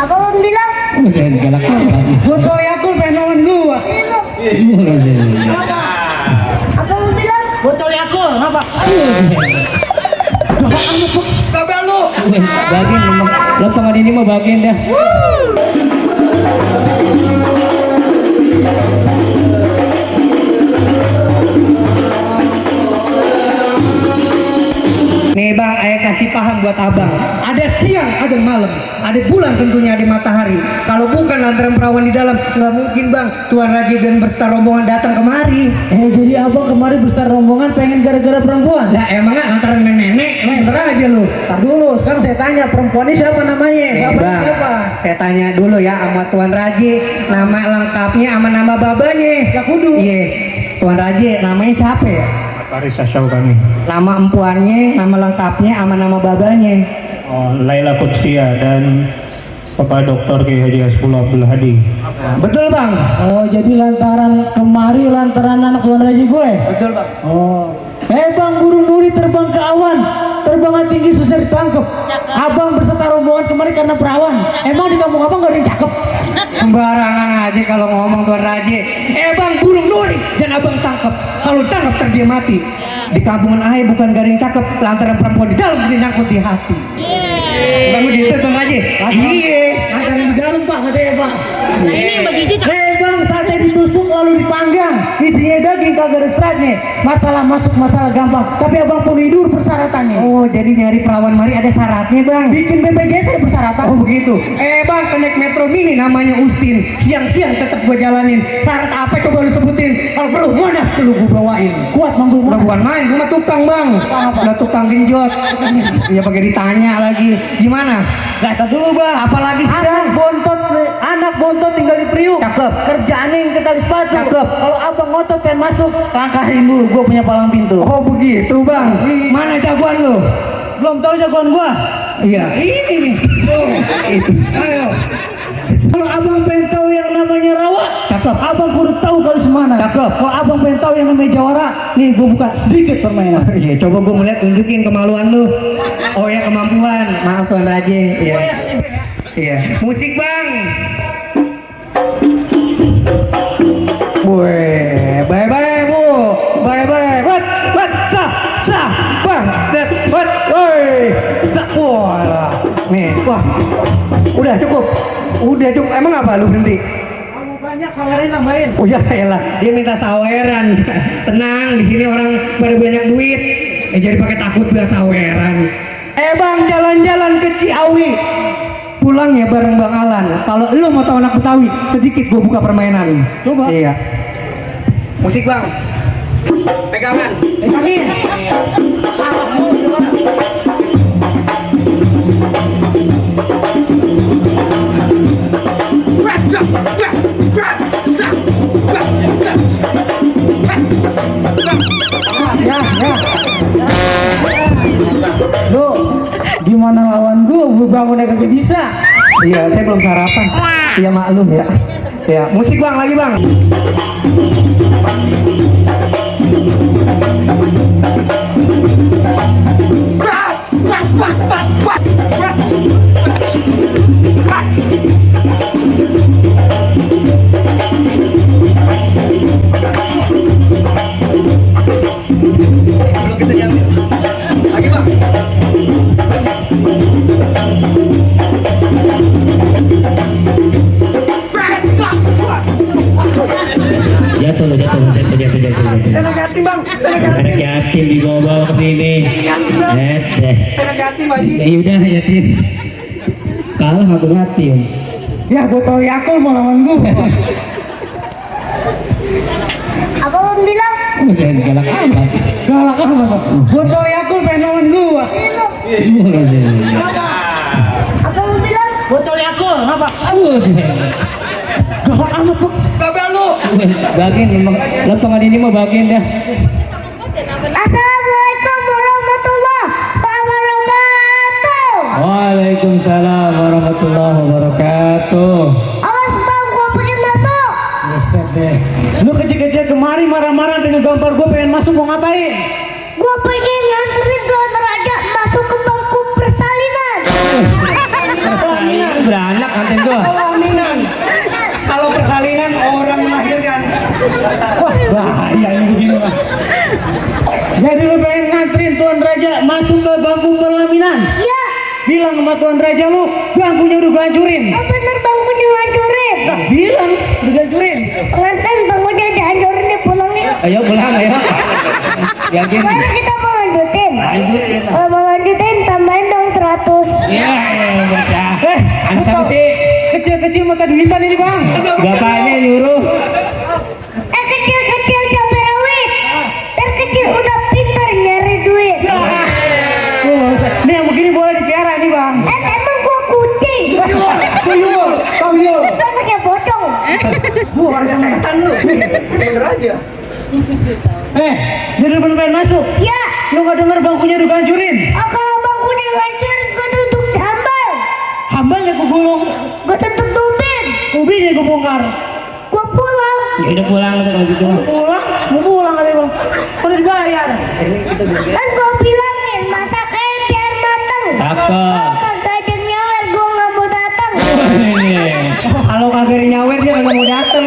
Apa mau bilang? Saya galak lagi. Foto aku pengen lawan gua. Apa mau bilang? Foto aku apa? Kabel lu. Bagian lo pengen ini mau bagian dah. Nih bang, ayah kasih paham buat abang. Ada siang, ada malam, ada bulan tentunya, ada matahari. Kalau bukan lantaran perawan di dalam, nggak mungkin bang Tuan Raji dan berserta rombongan datang kemari. Jadi abang kemarin besar rombongan pengen gara-gara perempuan? Lah emangnya lantaran nenek, terserah aja lu. Tar dulu, sekarang saya tanya perempuan ini siapa namanya? Bang, Siapa? saya tanya dulu ya sama Tuan Raji, nama lengkapnya sama nama babanya. Ya kudu. Iya, Tuan Raji namanya siapa ya? Parisa Syaukami. Nama empuannya, nama lengkapnya sama nama babanya. Oh, Laila Kutsia dan Bapak Dr. Ki Haji Hasbullah Abdul Hadi. Betul bang? Oh, jadi lantaran kemari lantaran anak Tuan Raji gue? Betul bang. Oh. Bang, burung duri terbang ke awan, terbangnya tinggi susah ditangkap. Abang berserta rombongan kemarin karena perawan. Emang di kampung abang gak ada yang cakep? Sembarangan aja kalau ngomong Tuan Raji. Bang, burung duri dan abang tangkap. Kalau tangkap terdia mati. Di kampungan ayah bukan gak ada yang cakep, lantaran perempuan di dalam nyangkut di hati. Kamu gitu Tuan Raji? Iya. Ada yang di dalam pak, katanya pak. Nah ini Mbak Jiji. Bang, sate ditusuk lalu dipanggang, isinya daging kagak ada seratnya. Masalah masuk masalah gampang, tapi abang pun hidur persyaratannya. Oh, jadi nyari perawan mari ada syaratnya bang. Bikin BPJS ada persyaratan. Oh begitu. Bang, connect Metro Mini namanya Ustin. Siang-siang tetap gue jalanin. Syarat apa coba lu sebutin? Kalau perlu Monas lu gue bawain. Kuat bang, Udah bukan main, gue mah tukang bang. Udah tukang genjot. Ya pakai ditanya lagi. Gimana? Gak dulu bang. Apalagi sih anak bontot tinggal di Priuk. Cakep. Kerjaannya yang ke tali sepatu. Cakep. Kalau abang ngotot pengen masuk, langkahin dulu. Gue punya palang pintu. Oh begitu bang. Mana jagoan lu? Belum tahu jagoan gua. Iya. Ini nih. Oh, itu. Ayo. Kalau abang pengen tahu yang namanya rawa, Cakep. abang kudu tahu kalau semana. Cakep. Kalau abang pengen tahu yang namanya jawara, nih gue buka sedikit permainan. Iya, coba gue melihat tunjukin kemaluan lu. Oh ya kemampuan. Maaf Tuan Raji. Iya. Iya. Musik bang. Weh, bye-bye bu, bye-bye, wat, sa, bang, wat, woi, sa, wah, nih, wah, udah cukup, emang apa lu berhenti? Kamu banyak sawerin nambahin. Oh ya elah, dia minta saweran, tenang, di sini orang pada banyak duit, jadi pakai takut bilang saweran. Bang, jalan-jalan ke Ciawi. Pulang ya bareng Bang Alan. Kalau lu mau tahu anak Betawi, sedikit gua buka permainan. Coba. Iya. Musik bang. Pegangan. Pegangin. Ya. Lu gimana lawan gue bangunnya kagak bisa. Iya, saya belum sarapan. Iya maklum ya. Ya, musik bang lagi bang. Lagi bang. Saya negatif bang, Anak yatim dibawa ke sini. Saya negatif Haji. Ya udah yatim. Kalah aku yatim. Ya gue tau Yakul mau lawan gue. Apa mau bilang? Saya galak amat. Galak amat. Gue tau Yakul pengen lawan gue. Apa mau bilang? Gue tau Yakul apa? Galak amat kok. Babel lu. Bagian lo pengen ini mau bagian dah. Assalamualaikum warahmatullahi wabarakatuh. Waalaikumsalam warahmatullahi wabarakatuh. Awas bang, gua pengen masuk. Buset deh. Lu kecil-kecil kemari marah-marah dengan gambar gue pengen masuk mau ngapain? Gua pengen nganterin Tuan Raja masuk ke bangku persalinan. Beranak Ngantin gua. Pelaminan. Kalau persalinan orang melahirkan. Wah, bahaya ini begini Bang. Jadi lu pengen nganterin Tuan Raja masuk ke bangku pelaminan? Ya, Bilang sama Tuan Raja lu, bangkunya udah gua hancurin. oh bener bangkunya hancurin. Nah, bilang udah hancurin. Pengantin bangkunya dihancurin deh pulang yuk. Ayo pulang, ayo. Yakin? Baru kita mau lanjutin. Lanjutin. Kalau mau lanjutin tambahin dong 100. Iya, bocah. Anak siapa sih? Kecil-kecil mata duitan ini Bang. Bapaknya nyuruh. Kecil-kecil cabai rawit. Terkecil udah pintar nyari duit. Nih yang begini boleh dipiara nih Bang. Emang gua kucing. Tuyul, tuyul. Itu kayak pocong. Bu, harga setan lu. Bener aja. Jadi lu pengen masuk? Ya, Lu gak denger bangkunya udah hancurin? kalau bangkunya hancurin gua tutup hambal. Hambalnya gua gulung, Gua tutup tubin. ubinya gua bongkar. Gua pulang. Ya udah pulang udah kalau gitu. Pulang? Mau pulang kali Bang. Udah dibayar. Kan gua bilangin masaknya biar mateng. Cakep. Kalau kagak ada nyawer gua nggak mau datang. Kalau kagak ada nyawer dia kagak mau dateng.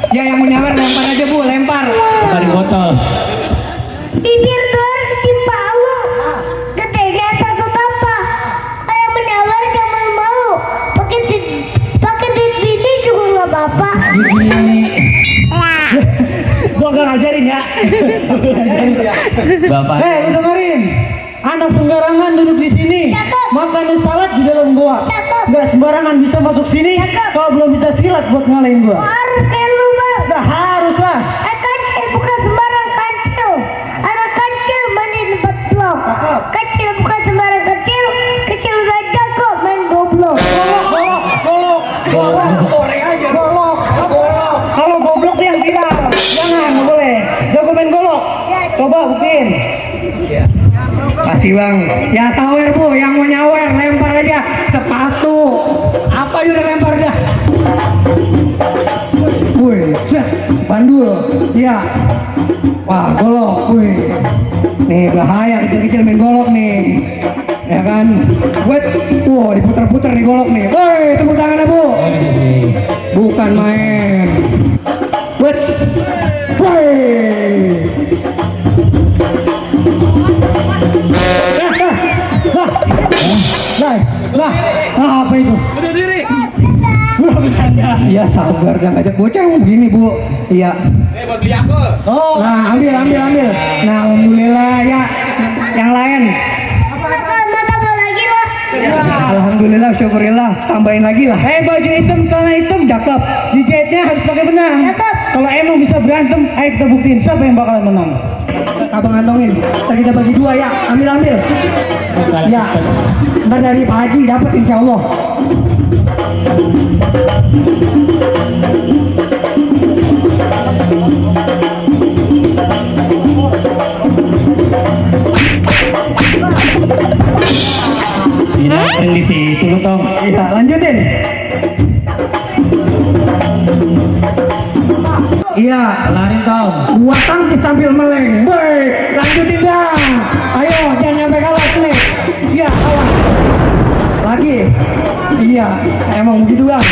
Ya yang mau nyawer lempar aja Bu, lempar. Dari botol. Bibir doang ketimpa lu. Gedenya satu tampah. Kayak menyawer jangan mau. Pakai duit bini juga nggak apa-apa. Gua gak ngajarin ya. Bapak. Lu dengerin. Anak sembarangan duduk di sini. Cakep. Makan salad di dalam gua. Cakep. Gak sembarangan bisa masuk sini. Kalau belum bisa silat buat ngalahin gua. Harus kayak lu bang. Udah harus lah. Kecil bukan sembarang kecil. Anak kecil main di tempat blok. Kecil bukan sembarang kecil. Kecil udah jago main goblok. Goreng aja. Golok. Kalau goblok tuh yang viral. Jangan, nggak boleh. Jago main golok. Coba buktiin. Kasih Bang. Ya sawer Bu, yang mau nyawer lempar aja sepatu. Apa udah lempar dah. Wih, set, bandul. Ya. Wah, golok. Wih. Nih bahaya kecil-kecil main golok nih. Ya kan? Wait. Wow, diputer-puter nih golok nih. Woi, tepuk tangannya Bu. Bukan main. Wait. Woi. Lah, apa itu? Udah diri. Udah bercanda. Iya sabar dan ngajak bocah yang begini Bu. Iya. Oh, Nah ambil. Nah alhamdulillah ya. Yang lain. Mata mau lagi lah. Alhamdulillah syukurillah. Tambahin lagi lah. baju hitam, celana hitam, Cakep. dijahitnya harus pakai benang. Cakep. Kalau emang bisa berantem, ayo kita buktiin siapa yang bakalan menang. Abang ngantongin. Ntar kita bagi dua ya. Ambil. Ya. Ntar dari Pak Haji dapat insya Allah. Yang di situ lu tau. Iya lanjutin. Iya. Lari tau. Gua tangkis sambil meleng. Woi, lanjutin dah. Ayo, jangan nyampe kalah nih. Iya, kawan. Lagi. Iya, emang begitu Bang.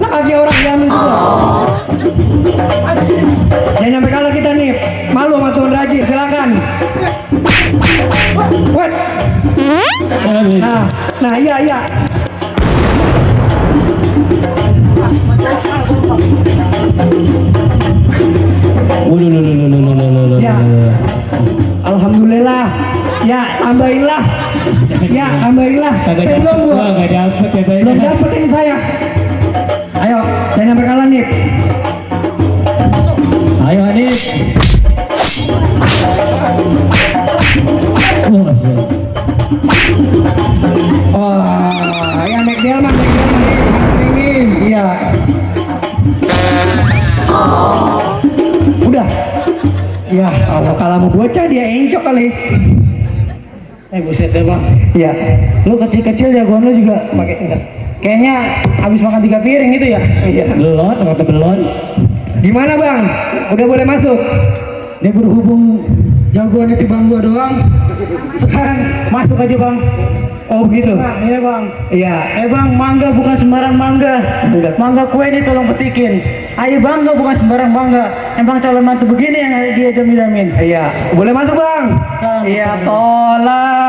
Lagi orang diambil juga. Jangan nyampe kalah kita nih. Malu sama Tuan Raji, silakan. Wait. Nah, iya. Ya. Alhamdulillah. Ya, tambahinlah. Kagak Saya belum dapet gua. gua, gak dapet ya Belum banyak. dapet ini saya. Ayo, jangan sampai kalah nih. Ayo Hanif. Oh, ya naik delman. Iya. Udah. Ya, kalau kalah mau bocah dia encok kali. Buset deh Bang. Iya. Lu kecil-kecil jagoan lu juga Pakai singkat. kayaknya habis makan 3 piring gitu ya. Iya. Belon, kata belon. Gimana Bang? Udah boleh masuk? Dia berhubung jagoannya di bang gua doang. Sekarang masuk aja Bang. Oh begitu. Bang, iya Bang. Iya. Bang, mangga bukan sembarang mangga. Mangga kue ini tolong petikin. Ayo bangga bukan sembarang bangga. Emang calon mantu begini yang dia jamin-jamin. Iya, boleh masuk bang? Iya, tolak